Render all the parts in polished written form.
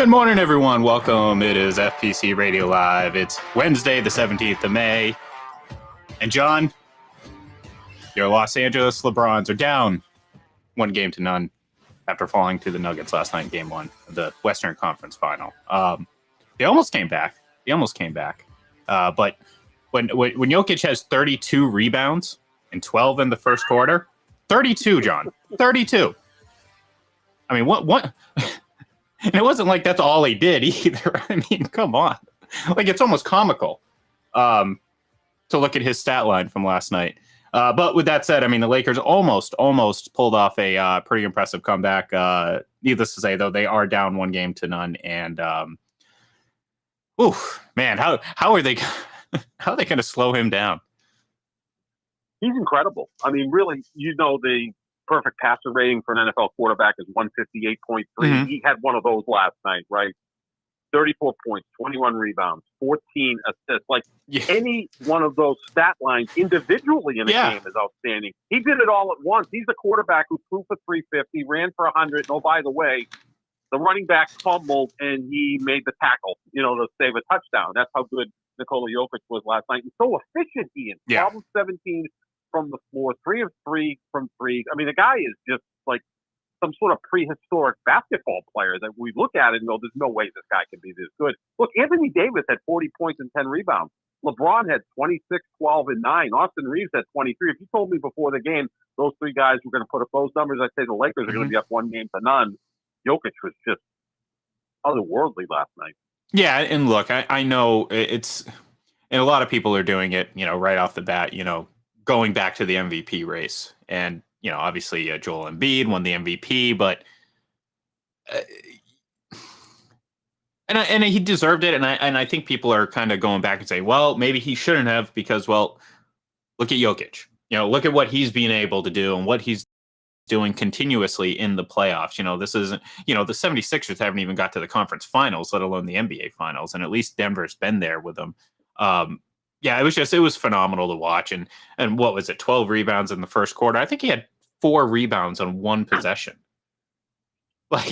Good morning, everyone. Welcome. It is FPC Radio Live. It's Wednesday, the 17th of May. And John, your Los Angeles LeBrons are down 1-0 after falling to the Nuggets last night in Game 1 of the Western Conference Final. They almost came back. But when Jokic has 32 rebounds and 12 in the first quarter, 32, John, 32. I mean, what? And it wasn't like that's all he did either. I mean, come on. Like, it's almost comical to look at his stat line from last night. But with that said, I mean, the Lakers almost pulled off a pretty impressive comeback. Needless to say, though, they are down 1-0. And, man, how are they going to slow him down? He's incredible. I mean, really, the perfect passer rating for an NFL quarterback is 158.3. Mm-hmm. He had one of those last night, right? 34 points, 21 rebounds, 14 assists. Like, any one of those stat lines individually in a game is outstanding. He did it all at once. He's a quarterback who threw for 350, ran for 100. Oh, by the way, the running back fumbled and he made the tackle, to save a touchdown. That's how good Nikola Jokic was last night. And so efficient he is. 12 of 17 from the floor, 3 of 3 from 3. I mean, the guy is just like some sort of prehistoric basketball player that we look at and go, there's no way this guy can be this good. Look, Anthony Davis had 40 points and 10 rebounds. LeBron had 26, 12, and 9. Austin Reeves had 23. If you told me before the game those three guys were going to put up those numbers, I'd say the Lakers are going to be up 1-0. Jokic was just otherworldly last night. Yeah, and look, I know it's – and a lot of people are doing it, right off the bat, going back to the MVP race. And, obviously Joel Embiid won the MVP, but and he deserved it. And I think people are kind of going back and saying, well, maybe he shouldn't have because, well, look at Jokic. Look at what he's being able to do and what he's doing continuously in the playoffs. This isn't, the 76ers haven't even got to the conference finals, let alone the NBA finals. And at least Denver's been there with them. It was phenomenal to watch. And what was it? 12 rebounds in the first quarter. I think he had 4 rebounds on one possession. Well,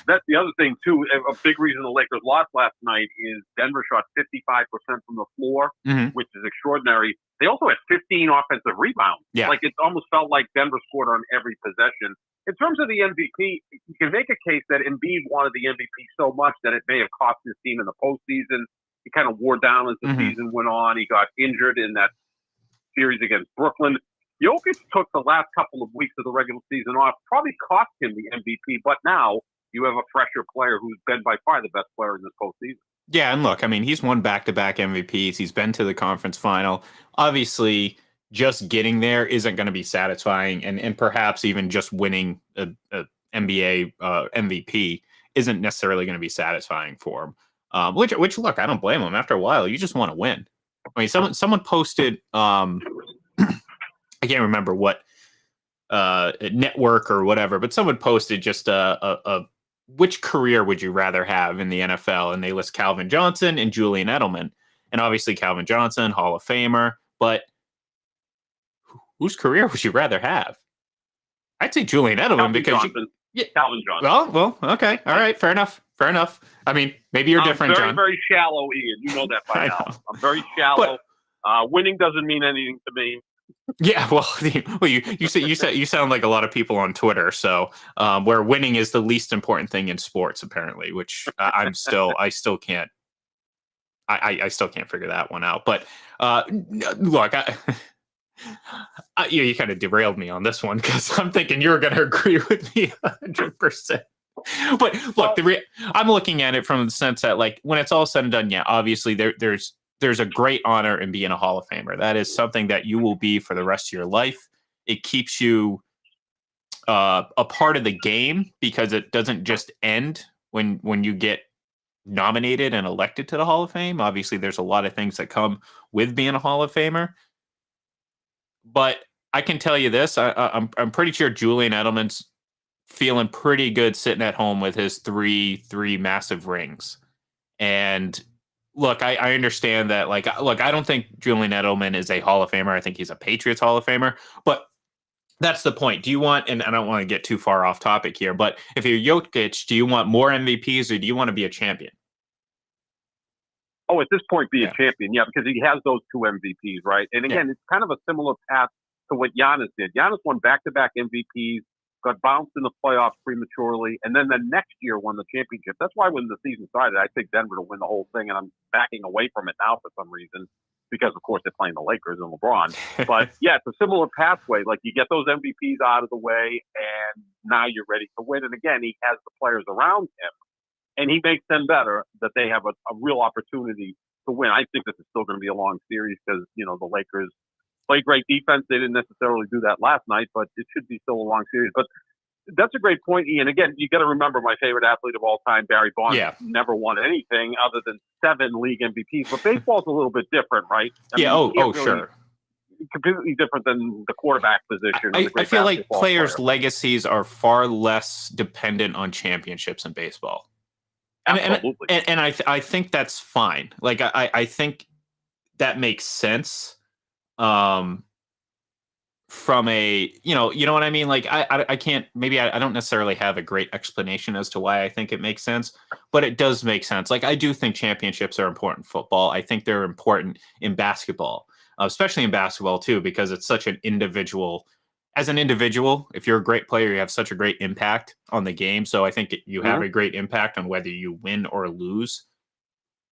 that's the other thing too. A big reason the Lakers lost last night is Denver shot 55% from the floor, which is extraordinary. They also had 15 offensive rebounds. Yeah. Like, it almost felt like Denver scored on every possession. In terms of the MVP, you can make a case that Embiid wanted the MVP so much that it may have cost his team in the postseason. He kind of wore down as the season went on. He got injured in that series against Brooklyn. Jokic took the last couple of weeks of the regular season off, probably cost him the MVP, but now you have a fresher player who's been by far the best player in this postseason. Yeah, and look, I mean, he's won back-to-back MVPs. He's been to the conference final. Obviously, just getting there isn't going to be satisfying, and perhaps even just winning a NBA MVP isn't necessarily going to be satisfying for him. Which look, I don't blame him. After a while, you just want to win. I mean, someone posted, I can't remember what network or whatever, but someone posted just which career would you rather have in the NFL? And they list Calvin Johnson and Julian Edelman. And obviously Calvin Johnson, Hall of Famer, but whose career would you rather have? I'd say Julian Edelman because Calvin Johnson. Well, okay. All right. Fair enough. I mean, maybe you're different, John. I'm very shallow, Ian. You know that by now. I'm very shallow. Winning doesn't mean anything to me. Yeah, well, you sound like a lot of people on Twitter. So, where winning is the least important thing in sports, apparently, which I still can't figure that one out. But look, you kind of derailed me on this one because I'm thinking you're going to agree with me 100%. But look, I'm looking at it from the sense that, like, when it's all said and done, yeah, obviously there's a great honor in being a Hall of Famer. That is something that you will be for the rest of your life. It keeps you a part of the game because it doesn't just end when you get nominated and elected to the Hall of Fame. Obviously, there's a lot of things that come with being a Hall of Famer. But I can tell you this: I'm pretty sure Julian Edelman's feeling pretty good sitting at home with his three massive rings. And look, I understand that. Look, I don't think Julian Edelman is a Hall of Famer. I think he's a Patriots Hall of Famer. But That's the point. Do you want, and I don't want to get too far off topic here, but if you're Jokic, do you want more MVPs or do you want to be a champion? Oh, at this point, be a Yeah. champion, yeah, because he has those 2 MVPs, right? And again, it's kind of a similar path to what Giannis did. Giannis won back-to-back MVPs, got bounced in the playoffs prematurely, and then the next year won the championship. That's why when the season started, I picked Denver to win the whole thing, and I'm backing away from it now for some reason because, of course, they're playing the Lakers and LeBron. But yeah, it's a similar pathway. Like you get those MVPs out of the way, and now you're ready to win. And again, he has the players around him, and he makes them better that they have a real opportunity to win. I think this is still going to be a long series because, the Lakers play great defense. They didn't necessarily do that last night, but it should be still a long series. But that's a great point, Ian. Again, you got to remember my favorite athlete of all time, Barry Bonds, never won anything other than 7 league MVPs. But baseball's a little bit different, right? Sure. Completely different than the quarterback position. I feel like players' legacies are far less dependent on championships in baseball. Absolutely. And I think that's fine. Like, I think that makes sense. From a, you know what I mean? Like, I can't, maybe I don't necessarily have a great explanation as to why I think it makes sense, but it does make sense. Like, I do think championships are important in football. I think they're important in basketball, especially in basketball too, because it's such an individual. As an individual, if you're a great player, you have such a great impact on the game. So I think you have a great impact on whether you win or lose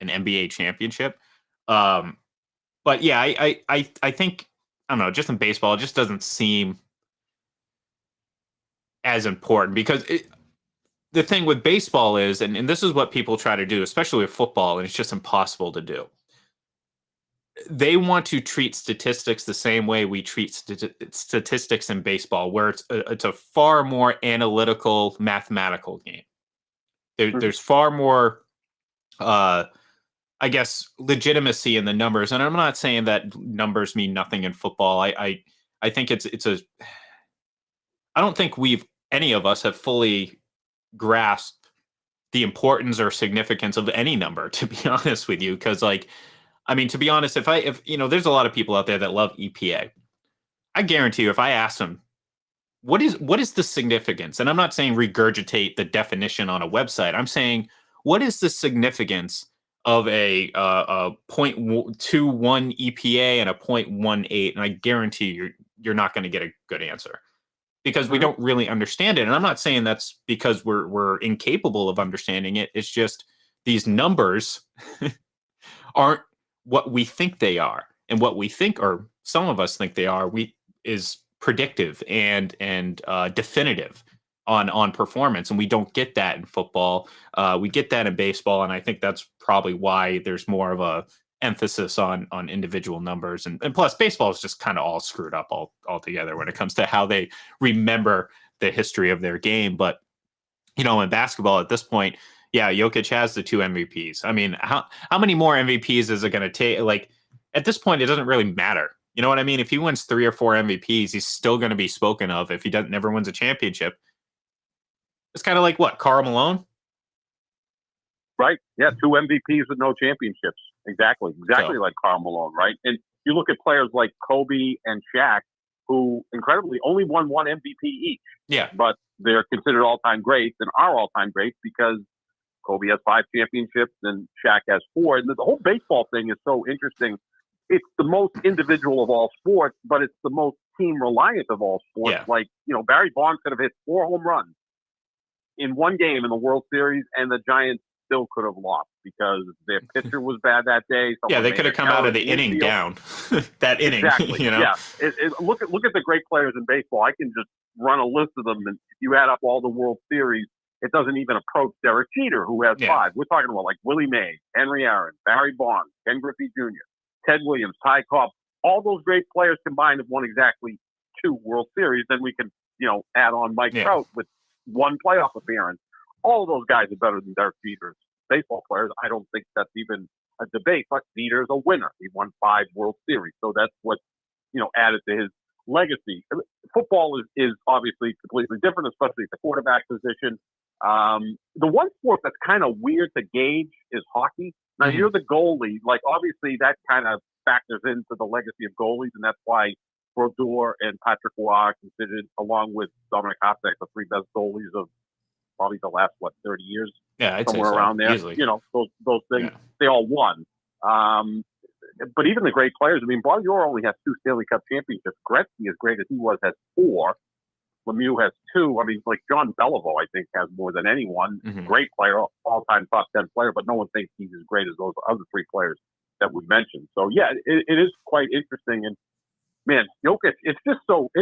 an NBA championship. But yeah, I think, I don't know, just in baseball, it just doesn't seem as important because the thing with baseball is, and this is what people try to do, especially with football, and it's just impossible to do. They want to treat statistics the same way we treat statistics in baseball, where it's a far more analytical, mathematical game. There's far more, I guess, legitimacy in the numbers. And I'm not saying that numbers mean nothing in football. I think I don't think any of us have fully grasped the importance or significance of any number, to be honest with you. Because, like, I mean, to be honest, if there's a lot of people out there that love EPA. I guarantee you, if I ask them, what is the significance? And I'm not saying regurgitate the definition on a website. I'm saying, what is the significance of a 0.21 EPA and a 0.18? And I guarantee you're not going to get a good answer because we don't really understand it. And I'm not saying that's because we're incapable of understanding it. It's just these numbers aren't what we think they are, and what we think, or some of us think they are, is predictive and definitive on performance, and we don't get that in football. We get that in baseball, and I think that's probably why there's more of a emphasis on individual numbers, and plus baseball is just kind of all screwed up altogether when it comes to how they remember the history of their game. But in basketball at this point, yeah, Jokic has the 2 MVPs. I mean, how many more MVPs is it going to take? Like, at this point, it doesn't really matter. You know what I mean? If he wins 3 or 4 MVPs, he's still going to be spoken of. If he never wins a championship, it's kind of like what, Karl Malone? Right. Yeah, 2 MVPs with no championships. Exactly like Karl Malone, right? And you look at players like Kobe and Shaq, who incredibly only won 1 MVP each. Yeah. But they're considered all-time greats and are all-time greats because Kobe has 5 championships and Shaq has 4. And the whole baseball thing is so interesting. It's the most individual of all sports, but it's the most team reliant of all sports. Yeah. Like, Barry Bonds could have hit 4 home runs in one game in the World Series, and the Giants still could have lost because their pitcher was bad that day. Yeah, they could have come out of the inning down. That inning, exactly. Yeah, look at the great players in baseball. I can just run a list of them, and if you add up all the World Series, it doesn't even approach Derek Jeter, who has 5. We're talking about like Willie Mays, Henry Aaron, Barry Bonds, Ken Griffey Jr., Ted Williams, Ty Cobb. All those great players combined have won exactly 2 World Series. Then we can, add on Mike Trout with 1 playoff appearance. All of those guys are better than Derek Jeter's baseball players. I don't think that's even a debate, but Jeter's a winner. He won 5 World Series. So that's what, added to his legacy. Football is obviously completely different, especially at the quarterback position. The one sport that's kind of weird to gauge is hockey. Now, you're the goalie. Like, obviously, that kind of factors into the legacy of goalies, and that's why Brodeur and Patrick Roy are considered, along with Dominic Hasek, the three best goalies of probably the last 30 years. Yeah, I'd somewhere say so. around there. Easily. Those things they all won. But even the great players. I mean, Brodeur only has 2 Stanley Cup championships. Gretzky, as great as he was, has 4. Lemieux has 2. I mean, like John Beliveau, I think, has more than anyone. Mm-hmm. Great player, all-time top 10 player, but no one thinks he's as great as those other 3 players that we mentioned. So, yeah, it is quite interesting. And, man, Jokic, it's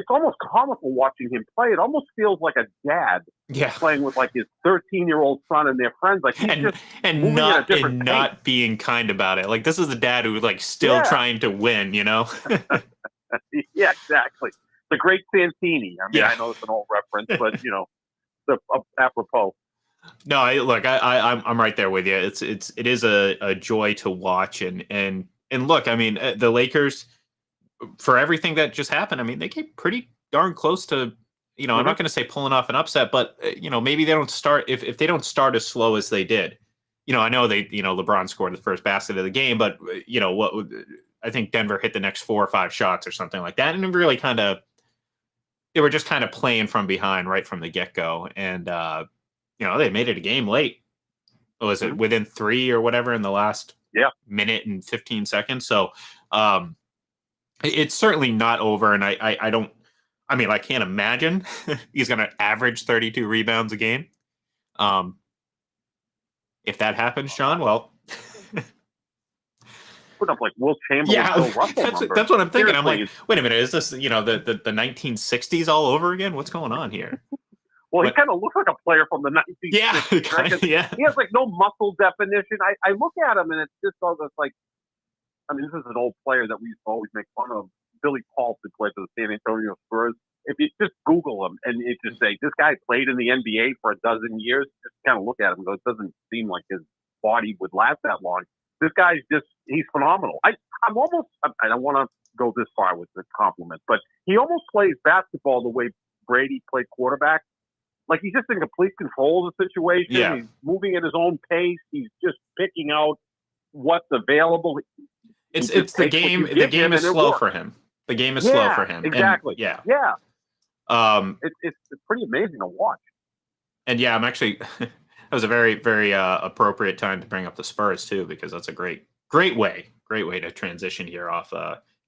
almost comical watching him play. It almost feels like a dad playing with, like, his 13-year-old son and their friends. Like, he's not being kind about it. Like, this is a dad who's, like, still trying to win, Yeah, exactly. The great Santini. I mean, I know it's an old reference, but apropos. No, I'm right there with you. It is a joy to watch, and look, I mean, the Lakers, for everything that just happened, I mean, they came pretty darn close to, I'm not going to say pulling off an upset, but maybe they don't start if they don't start as slow as they did. I know LeBron scored the first basket of the game, but I think Denver hit the next 4 or 5 shots or something like that, and it really they were just kind of playing from behind right from the get-go. And, they made it a game late. Was it within 3 or whatever in the last minute and 15 seconds? So it's certainly not over. And I can't imagine he's going to average 32 rebounds a game. If that happens, Sean, well... put up like Will Chamberlain, Bill Russell that's what I'm thinking. Seriously. I'm like, wait a minute, is this the 1960s all over again? What's going on here? Well, he kind of looks like a player from the 1960s. Yeah. He has like no muscle definition. I look at him and it's just all this like, I mean, this is an old player that we used to always make fun of. Billy Paulson played for the San Antonio Spurs. If you just Google him and it just say this guy played in the NBA for a dozen years, just kind of look at him and go, it doesn't seem like his body would last that long. This guy's he's phenomenal. I don't want to go this far with the compliment, but he almost plays basketball the way Brady played quarterback. Like he's just in complete control of the situation. Yeah. He's moving at his own pace. He's just picking out what's available. It's the game. The game is slow for him. The game is slow for him. Exactly. And, it's pretty amazing to watch. And I'm actually. That was a very, very appropriate time to bring up the Spurs too, because that's a great way to transition here off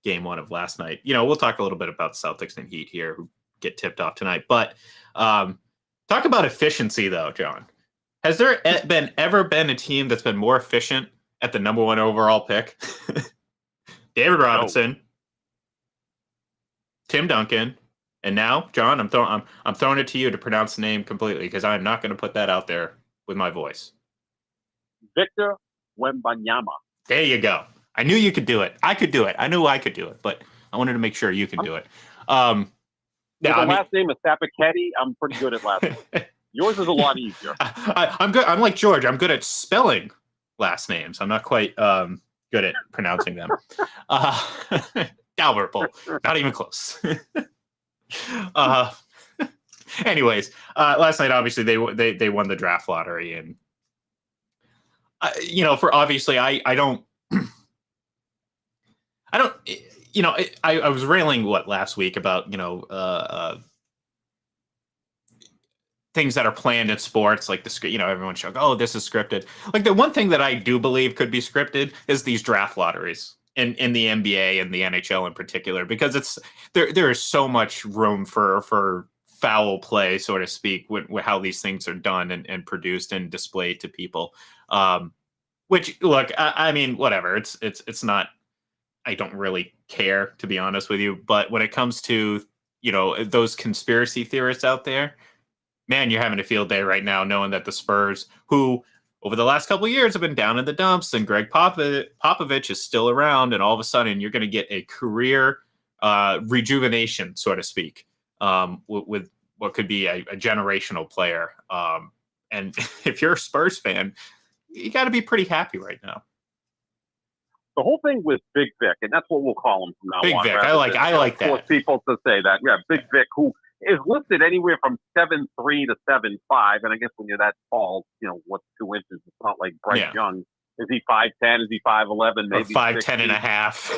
game 1 of last night. We'll talk a little bit about Celtics and Heat here, who get tipped off tonight. But talk about efficiency, though, John. Has there ever been a team that's been more efficient at the number 1 overall pick? David Robinson, Tim Duncan. And now, John, I'm throwing it to you to pronounce the name completely because I'm not going to put that out there with my voice. Victor Wembanyama. There you go. I knew you could do it. I could do it. I knew I could do it, but I wanted to make sure you can do it. Last name is Sappachetti. I'm pretty good at last name. Yours is a lot easier. I'm good. I'm like George. I'm good at spelling last names. I'm not quite good at pronouncing them. Dalrymple. Not even close. Anyways, last night obviously they won the draft lottery, and for obviously I was railing last week about things that are planned in sports, like everyone's showing, oh, this is scripted. Like the one thing that I do believe could be scripted is these draft lotteries in the NBA and the NHL in particular, because there is so much room for foul play, so to speak, with how these things are done and produced and displayed to people. Which, look, I mean, whatever. It's not. I don't really care, to be honest with you. But when it comes to those conspiracy theorists out there, man, you're having a field day right now, knowing that the Spurs, who over the last couple of years have been down in the dumps, and Greg Popovich is still around, and all of a sudden you're going to get a career rejuvenation, so to speak, with what could be a generational player. And if you're a Spurs fan, you got to be pretty happy right now. The whole thing with Big Vic, and that's what we'll call him from now on. Big Vic, I like that. Force people to say that. Yeah, Big Vic, who is listed anywhere from 7'3" to 7'5", and I guess when you're that tall, what's 2 inches? It's not like Bryce Young. Is he 5'10"? Is he 5'11"? Maybe 5'10" and a half.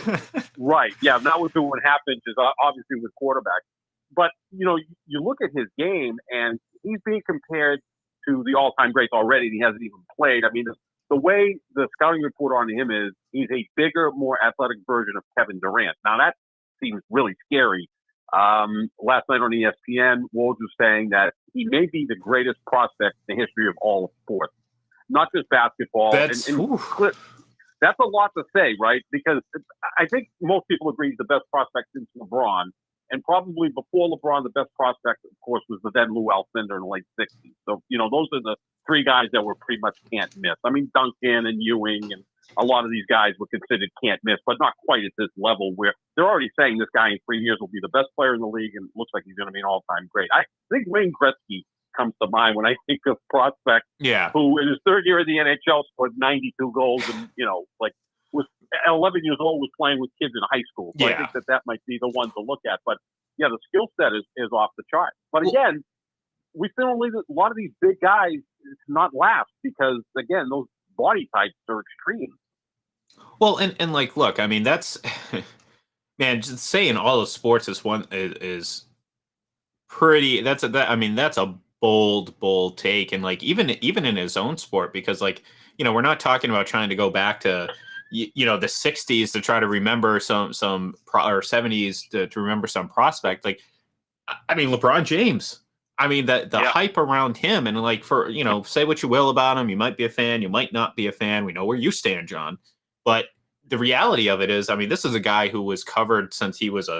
Right. Yeah. Not with doing half inches, obviously with quarterback. But, you look at his game and he's being compared to the all-time greats already. And he hasn't even played. I mean, the way the scouting report on him is he's a bigger, more athletic version of Kevin Durant. Now, that seems really scary. Last night on ESPN, Woj was saying that he may be the greatest prospect in the history of all of sports, not just basketball. That's a lot to say, right? Because I think most people agree he's the best prospect since LeBron. And probably before LeBron, the best prospect, of course, was the then Lou Alcindor in the late 60s. So, those are the three guys that were pretty much can't miss. I mean, Duncan and Ewing and a lot of these guys were considered can't miss, but not quite at this level where they're already saying this guy in 3 years will be the best player in the league and looks like he's going to be an all-time great. I think Wayne Gretzky comes to mind when I think of prospect who in his third year in the NHL scored 92 goals and, was at 11 years old, was playing with kids in high school. So I think that might be the one to look at. But, the skill set is off the chart. But again, we still leave a lot of these big guys not last because, again, those body types are extreme. Well, and look, I mean, that's man, just saying all of sports is pretty. That's a bold take, and even in his own sport, because we're not talking about trying to go back to the 60s to try to remember some or 70s to remember some prospect. LeBron James. I mean, the hype around him, and for say what you will about him, you might be a fan, you might not be a fan. We know where you stand, John. But the reality of it is, I mean, this is a guy who was covered since he was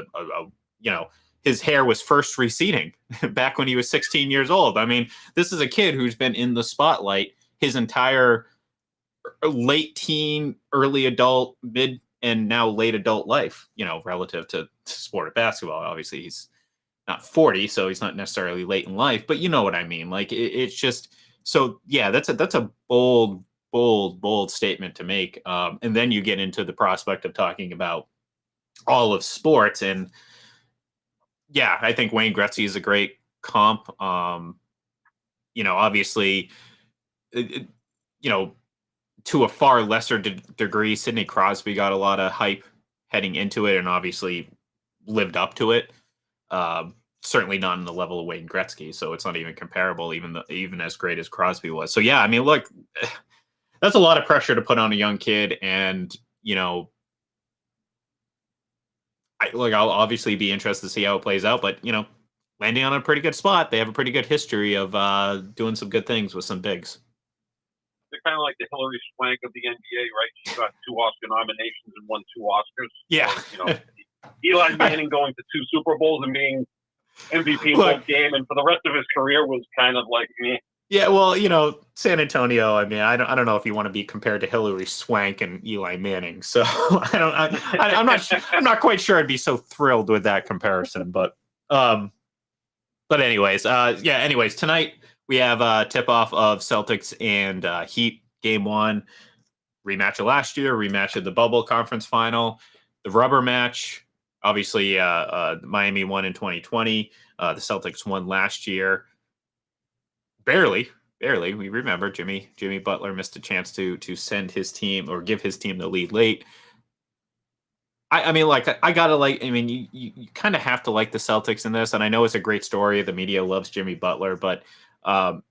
his hair was first receding back when he was 16 years old. I mean, this is a kid who's been in the spotlight his entire late teen, early adult, mid, and now late adult life, relative to sport of basketball. Obviously, he's not 40, so he's not necessarily late in life, but you know what I mean? It's just, so yeah, that's a bold statement to make. And then you get into the prospect of talking about all of sports. And yeah, I think Wayne Gretzky is a great comp. Obviously, to a far lesser degree, Sidney Crosby got a lot of hype heading into it and obviously lived up to it. Certainly not in the level of Wayne Gretzky, so it's not even comparable, even as great as Crosby was. So yeah, I mean, look, that's a lot of pressure to put on a young kid, and I'll obviously be interested to see how it plays out, but landing on a pretty good spot. They have a pretty good history of doing some good things with some bigs. They're kind of like the Hillary Swank of the NBA, right? She got 2 Oscar nominations and won 2 Oscars. Yeah. Or, Eli Manning going to 2 Super Bowls and being MVP in both game, and for the rest of his career was kind of like meh. Yeah, well, San Antonio. I mean, I don't know if you want to be compared to Hillary Swank and Eli Manning. So I'm not quite sure I'd be so thrilled with that comparison. But anyways, Anyways, tonight we have a tip off of Celtics and Heat game 1, rematch of last year, rematch of the bubble conference final, the rubber match. Obviously, Miami won in 2020. The Celtics won last year. Barely. We remember Jimmy Butler missed a chance to send his team or give his team the lead late. I mean, you kind of have to like the Celtics in this, and I know it's a great story. The media loves Jimmy Butler, but the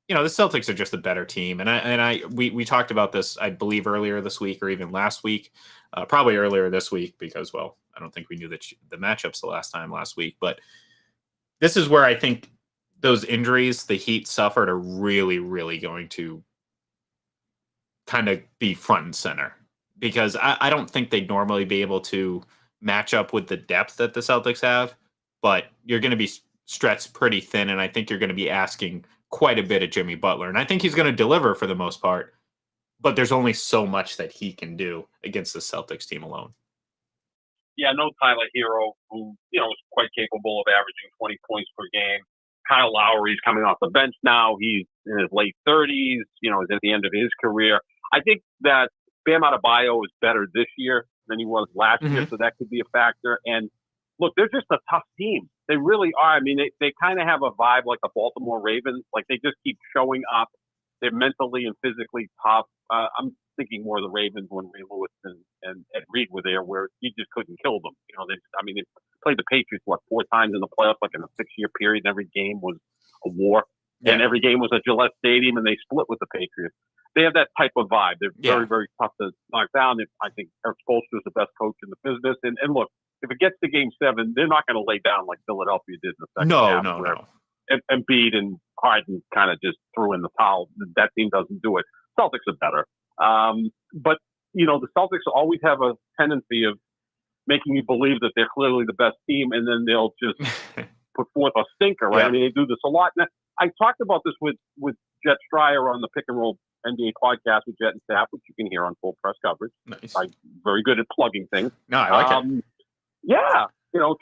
Celtics are just a better team, and we talked about this, I believe, earlier this week or even last week, probably earlier this week because, well, I don't think we knew the matchups last week, but this is where I think those injuries the Heat suffered are really, really going to kind of be front and center, because I don't think they'd normally be able to match up with the depth that the Celtics have, but you're going to be stretched pretty thin, and I think you're going to be asking quite a bit of Jimmy Butler, and I think he's going to deliver for the most part, but there's only so much that he can do against the Celtics team alone. Yeah, no Tyler Hero, who, is quite capable of averaging 20 points per game. Kyle Lowry's coming off the bench now. He's in his late 30s, is at the end of his career. I think that Bam Adebayo is better this year than he was last year, so that could be a factor. And look, they're just a tough team. They really are. I mean, they kind of have a vibe like the Baltimore Ravens. Like, they just keep showing up. They're mentally and physically tough. I'm thinking more of the Ravens when Ray Lewis and Ed Reed were there, where you just couldn't kill them. They played the Patriots, 4 times in the playoffs, like in a 6-year period, and every game was a war. Yeah. And every game was at Gillette Stadium, and they split with the Patriots. They have that type of vibe. They're very, very tough to knock down. I think Eric Spoelstra is the best coach in the business. And look, if it gets to Game 7, they're not going to lay down like Philadelphia did in the second half. No. Embiid and Harden kind of just threw in the towel. That team doesn't do it. Celtics are better. But, the Celtics always have a tendency of making you believe that they're clearly the best team, and then they'll just put forth a stinker, right? Yeah. I mean, they do this a lot. Now, I talked about this with Jet Stryer on the Pick and Roll NBA podcast with Jet and Staff, which you can hear on Full Press Coverage. Nice. I'm very good at plugging things. No, I like it. Yeah.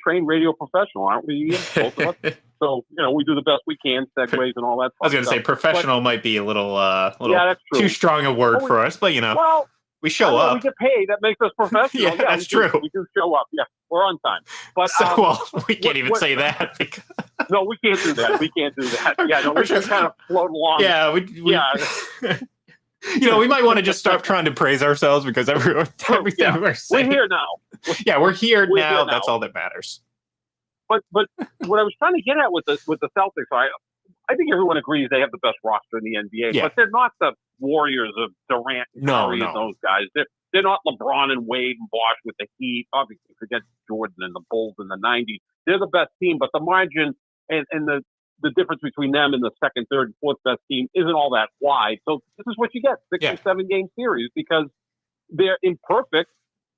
Trained radio professional, aren't we? Both of us. So, we do the best we can, segues and all that. I was going to say professional might be a little that's true. Too strong a word for us, but well, we show up. We get paid. That makes us professional. Yeah, that's true. We do show up. Yeah, we're on time. But we can't even say that. No, we can't do that. We can't do that. Yeah, no, we just kind of float along. Yeah, we might want to just stop trying to praise ourselves because everything we're saying. We're here now. We're here now. That's all that matters. But what I was trying to get at with the Celtics, I think everyone agrees they have the best roster in the NBA, but they're not the Warriors of Durant and Curry and those guys. They're not LeBron and Wade and Bosh with the Heat. Obviously, forget Jordan and the Bulls in the 90s. They're the best team, but the margin and the difference between them and the second, third, and fourth best team isn't all that wide. So this is what you get, 6 or 7 game series, because they're imperfect,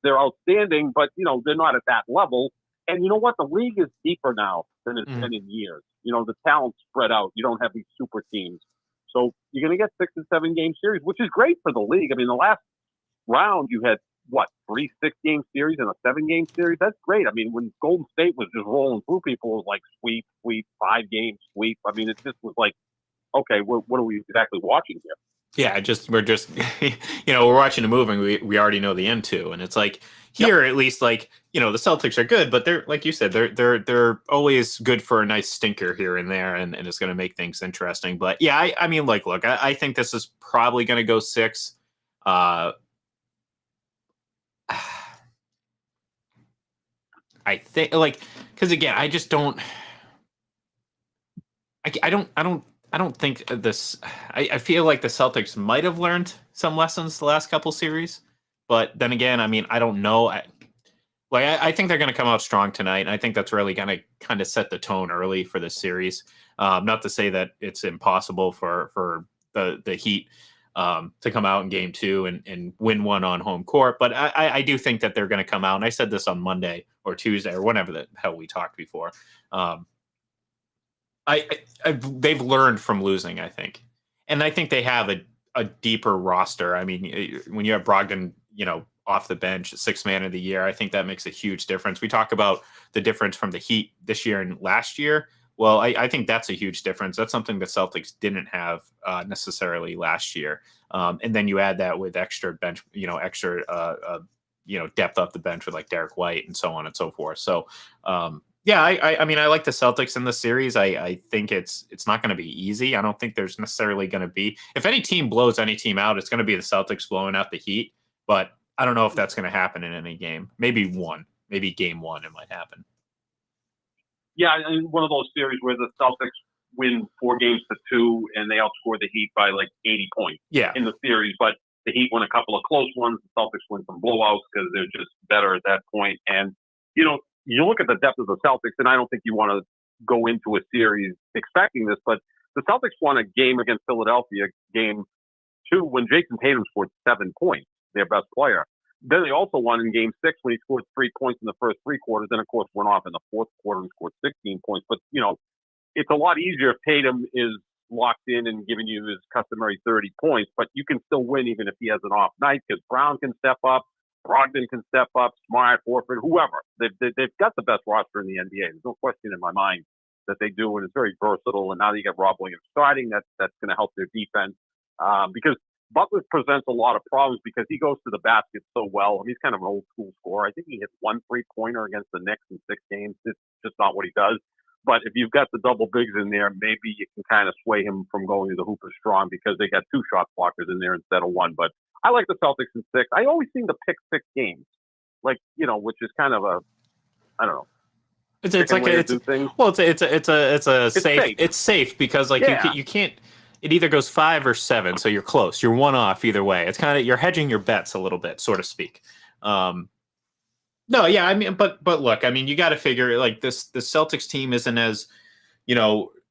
they're outstanding, but they're not at that level. And you know what? The league is deeper now than it's been in years. The talent's spread out. You don't have these super teams. So you're going to get 6 and 7 game series, which is great for the league. I mean, the last round you had, 3 6-game series and a 7-game series? That's great. I mean, when Golden State was just rolling through people, it was like sweep, 5-game sweep. I mean, it just was like, okay, what are we exactly watching here? Yeah, we're just, we're watching a movie we already know the end to. And it's like, here, at least, the Celtics are good, but they're, like you said, they're always good for a nice stinker here and there, and it's going to make things interesting. But yeah, I mean, look, I think this is probably going to go 6. I think, because again, I just don't. I don't think this. I feel like the Celtics might have learned some lessons the last couple series, but then again, I mean, I don't know. I think they're going to come out strong tonight, and I think that's really going to kind of set the tone early for this series. Not to say that it's impossible for the Heat to come out in game 2 and win one on home court, but I do think that they're going to come out. And I said this on Monday or Tuesday or whenever the hell we talked before. They've learned from losing, I think, and I think they have a deeper roster. I mean, when you have Brogdon, off the bench, 6th man of the year, I think that makes a huge difference. We talk about the difference from the Heat this year and last year. Well, I think that's a huge difference. That's something the Celtics didn't have necessarily last year. And then you add that with extra bench, extra depth off the bench with like Derek White and so on and so forth. So, yeah, I mean, I like the Celtics in the series. I think it's not going to be easy. I don't think there's necessarily going to be, if any team blows any team out, it's going to be the Celtics blowing out the Heat. But I don't know if that's going to happen in any game. Maybe game 1, it might happen. Yeah, and one of those series where the Celtics win 4 games to 2 and they outscore the Heat by like 80 points in the series. But the Heat win a couple of close ones. The Celtics win some blowouts because they're just better at that point. And, you look at the depth of the Celtics, and I don't think you want to go into a series expecting this, but the Celtics won a game against Philadelphia, game 2, when Jason Tatum scored 7 points, their best player. Then they also won in game 6 when he scored 3 points in the first 3 quarters, then of course went off in the fourth quarter and scored 16 points. But, it's a lot easier if Tatum is locked in and giving you his customary 30 points, but you can still win even if he has an off night because Brown can step up, Brogdon can step up, Smart, Horford, whoever. They've got the best roster in the NBA. There's no question in my mind that they do, and it's very versatile. And now that you got Rob Williams starting, that's going to help their defense because Butler presents a lot of problems because he goes to the basket so well. I mean, he's kind of an old school scorer. I think he hit 1 3-pointer against the Knicks in 6 games. It's just not what he does. But if you've got the double bigs in there, maybe you can kind of sway him from going to the hoop as strong because they got 2 shot blockers in there instead of 1. But I like the Celtics in 6. I always seem to pick 6 games, like, which is kind of I don't know. It's like it's safe. Safe. It's safe because like you can't. It either goes 5 or 7, so you're close. You're 1 off either way. It's kind of you're hedging your bets a little bit, so to speak. No, yeah, I mean, but look, I mean, you got to figure like the Celtics team isn't as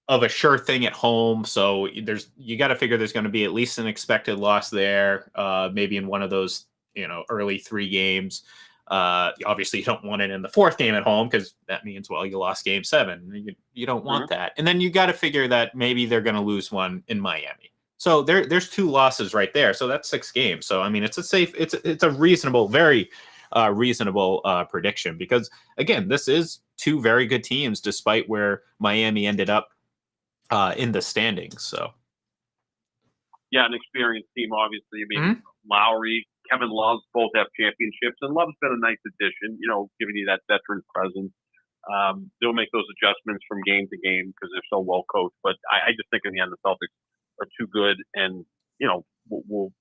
of a sure thing at home, so you got to figure there's going to be at least an expected loss there, maybe in one of those early 3 games. Obviously, you don't want it in the 4th game at home because that means, well, you lost game 7. You don't want that. And then you got to figure that maybe they're going to lose one in Miami. So there's 2 losses right there. So that's 6 games. So, I mean, it's a reasonable, very reasonable prediction because, again, this is 2 very good teams despite where Miami ended up in the standings. So, yeah, an experienced team, obviously. I mean, Lowry, Kevin Love both have championships, and Love's been a nice addition, giving you that veteran presence. They'll make those adjustments from game to game because they're so well coached. But I just think in the end, the Celtics are too good and, will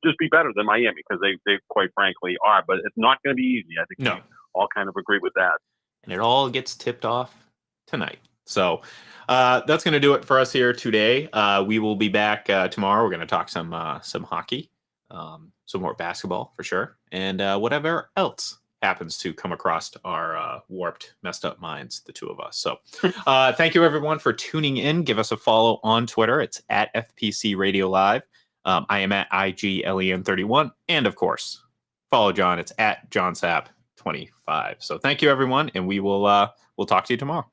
just be better than Miami because they quite frankly are. But it's not going to be easy. I think we all kind of agree with that. And it all gets tipped off tonight. So that's going to do it for us here today. We will be back tomorrow. We're going to talk some hockey. Some more basketball for sure, and whatever else happens to come across our warped, messed up minds, the 2 of us. So thank you everyone for tuning in. Give us a follow on Twitter. It's at FPC Radio Live. I am at IGLEN31. And of course, follow John. It's at JohnSapp25. So thank you everyone, and we'll talk to you tomorrow.